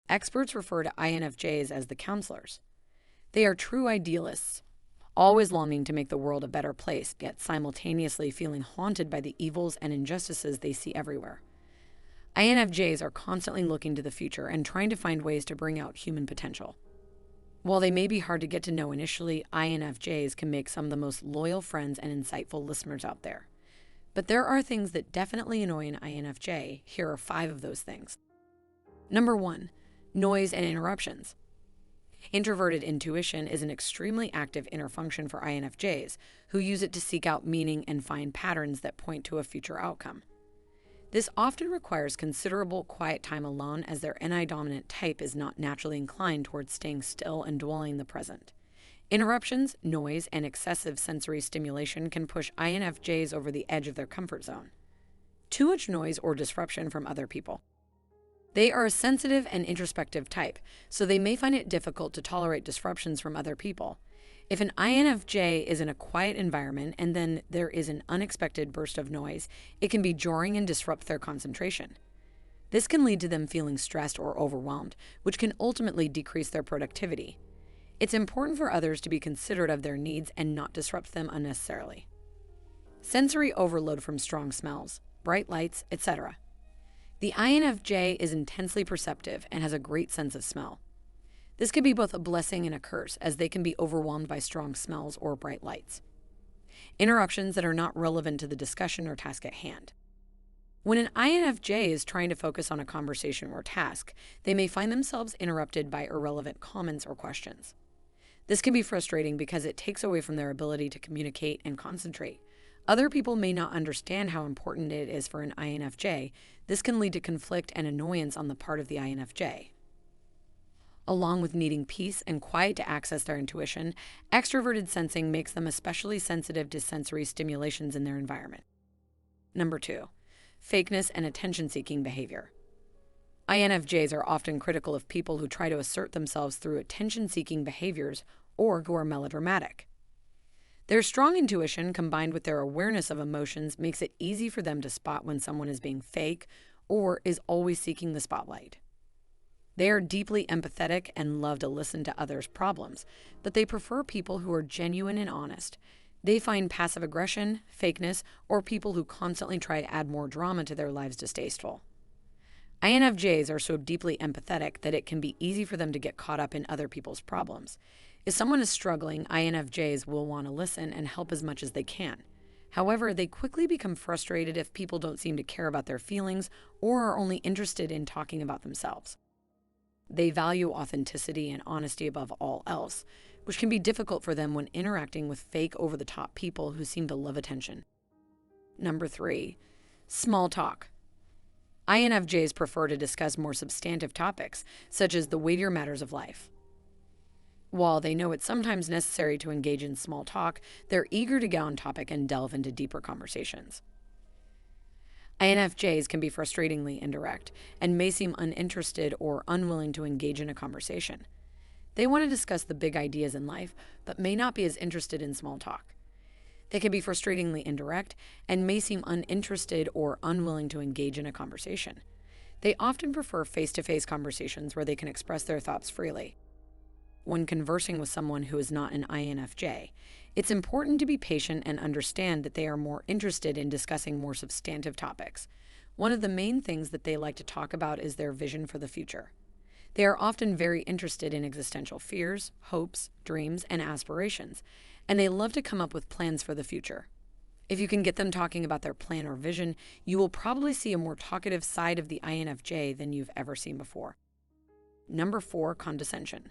Experts refer to INFJs as the counselors. They are true idealists, always longing to make the world a better place, yet simultaneously feeling haunted by the evils and injustices they see everywhere. INFJs are constantly looking to the future and trying to find ways to bring out human potential. While they may be hard to get to know initially, INFJs can make some of the most loyal friends and insightful listeners out there. But there are things that definitely annoy an INFJ. Here are 5 of those things. Number 1, noise and interruptions. Introverted intuition is an extremely active inner function for INFJs, who use it to seek out meaning and find patterns that point to a future outcome. This often requires considerable quiet time alone, as their NI-dominant type is not naturally inclined towards staying still and dwelling in the present. Interruptions, noise, and excessive sensory stimulation can push INFJs over the edge of their comfort zone. Too much noise or disruption from other people. They are a sensitive and introspective type, so they may find it difficult to tolerate disruptions from other people. If an INFJ is in a quiet environment and then there is an unexpected burst of noise, it can be jarring and disrupt their concentration. This can lead to them feeling stressed or overwhelmed, which can ultimately decrease their productivity. It's important for others to be considerate of their needs and not disrupt them unnecessarily. Sensory overload from strong smells, bright lights, etc. The INFJ is intensely perceptive and has a great sense of smell. This can be both a blessing and a curse, as they can be overwhelmed by strong smells or bright lights. Interruptions that are not relevant to the discussion or task at hand. When an INFJ is trying to focus on a conversation or task, they may find themselves interrupted by irrelevant comments or questions. This can be frustrating because it takes away from their ability to communicate and concentrate. Other people may not understand how important it is for an INFJ. This can lead to conflict and annoyance on the part of the INFJ. Along with needing peace and quiet to access their intuition, extroverted sensing makes them especially sensitive to sensory stimulations in their environment. Number 2, fakeness and attention-seeking behavior. INFJs are often critical of people who try to assert themselves through attention-seeking behaviors or who are melodramatic. Their strong intuition combined with their awareness of emotions makes it easy for them to spot when someone is being fake or is always seeking the spotlight. They are deeply empathetic and love to listen to others' problems, but they prefer people who are genuine and honest. They find passive aggression, fakeness, or people who constantly try to add more drama to their lives distasteful. INFJs are so deeply empathetic that it can be easy for them to get caught up in other people's problems. If someone is struggling, INFJs will want to listen and help as much as they can. However, they quickly become frustrated if people don't seem to care about their feelings or are only interested in talking about themselves. They value authenticity and honesty above all else, which can be difficult for them when interacting with fake, over-the-top people who seem to love attention. Number 3, small talk. INFJs prefer to discuss more substantive topics, such as the weightier matters of life. While they know it's sometimes necessary to engage in small talk, they're eager to get on topic and delve into deeper conversations. INFJs can be frustratingly indirect and may seem uninterested or unwilling to engage in a conversation. They want to discuss the big ideas in life, but may not be as interested in small talk. They can be frustratingly indirect and may seem uninterested or unwilling to engage in a conversation. They often prefer face-to-face conversations where they can express their thoughts freely. When conversing with someone who is not an INFJ, it's important to be patient and understand that they are more interested in discussing more substantive topics. One of the main things that they like to talk about is their vision for the future. They are often very interested in existential fears, hopes, dreams, and aspirations, and they love to come up with plans for the future. If you can get them talking about their plan or vision, you will probably see a more talkative side of the INFJ than you've ever seen before. Number 4, condescension.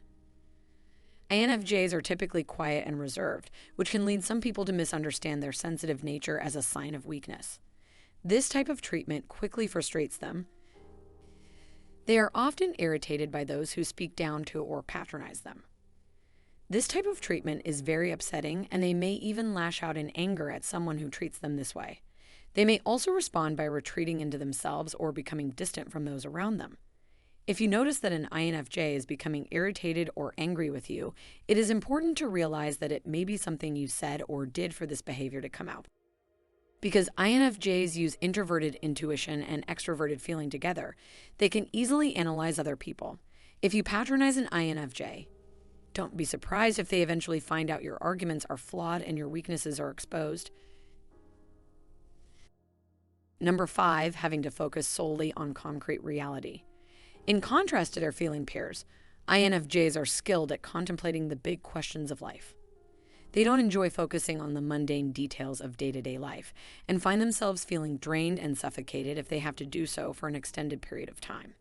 INFJs are typically quiet and reserved, which can lead some people to misunderstand their sensitive nature as a sign of weakness. This type of treatment quickly frustrates them. They are often irritated by those who speak down to or patronize them. This type of treatment is very upsetting, and they may even lash out in anger at someone who treats them this way. They may also respond by retreating into themselves or becoming distant from those around them. If you notice that an INFJ is becoming irritated or angry with you, it is important to realize that it may be something you said or did for this behavior to come out. Because INFJs use introverted intuition and extroverted feeling together, they can easily analyze other people. If you patronize an INFJ, don't be surprised if they eventually find out your arguments are flawed and your weaknesses are exposed. Number 5, having to focus solely on concrete reality. In contrast to their feeling peers, INFJs are skilled at contemplating the big questions of life. They don't enjoy focusing on the mundane details of day-to-day life and find themselves feeling drained and suffocated if they have to do so for an extended period of time.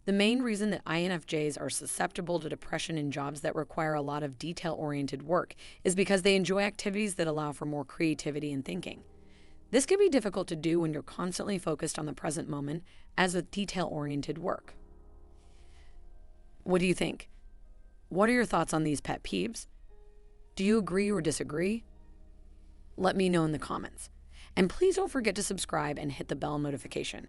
The main reason that INFJs are susceptible to depression in jobs that require a lot of detail-oriented work is because they enjoy activities that allow for more creativity and thinking. This can be difficult to do when you're constantly focused on the present moment, as with detail-oriented work. What do you think? What are your thoughts on these pet peeves? Do you agree or disagree? Let me know in the comments. And please don't forget to subscribe and hit the bell notification.